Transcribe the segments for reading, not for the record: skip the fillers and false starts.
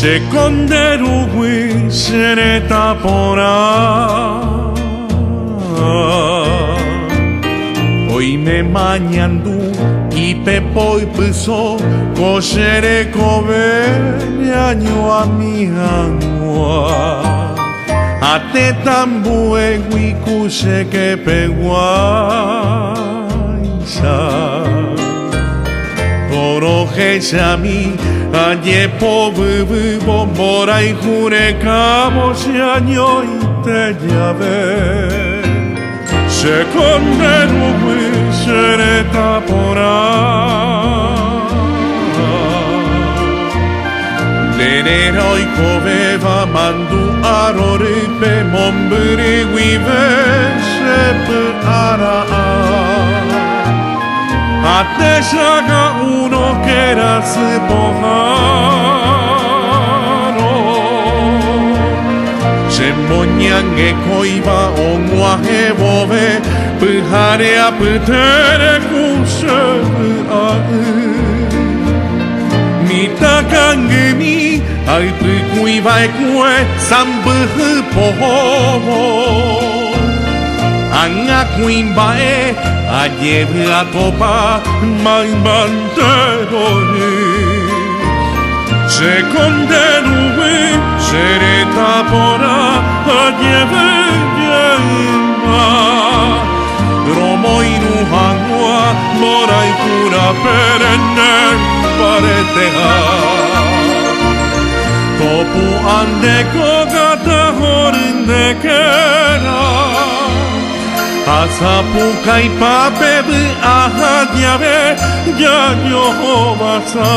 seconderu se ne tapora. Hoy me mañandu y pepo y piso cosere come año a mi agua. Ate tambue guicuse que peguaisa. Oroje sami aye po bubu bombora y jure cabo se año y te llave. Seconderu se ne tapora. Denero y coveva mandu aroripe mombri guive se per ara. Ate saga uno que era se pojaro. Se moñan e coiba o muaje bove pujare a putere kuse a mita kangemi ai puiva e kue sambu poho anga kuimba e a lleve a topa mai mantero seconderu sere tapora a lleve yaima romo inu hangua mora y cura perenne pareteha topu ande kogata horinde kera asapuka y papebu aha llave ya yo basa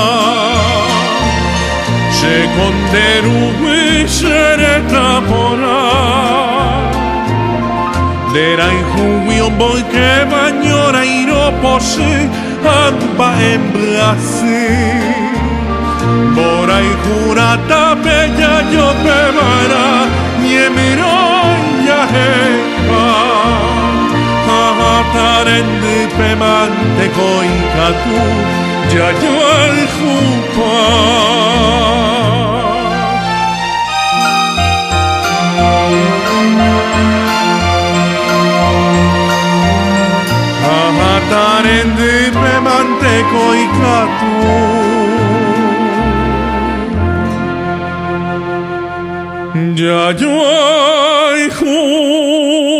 seconderu sere tapora. Derai juion boy que bañora y no pose amba en blase. Bora y jurata bella yo pevara niemiro ya hepa. Ahatarende pemante koikatu ya yo al jupa. Tarende pemante koikatu ya yo ay jupa.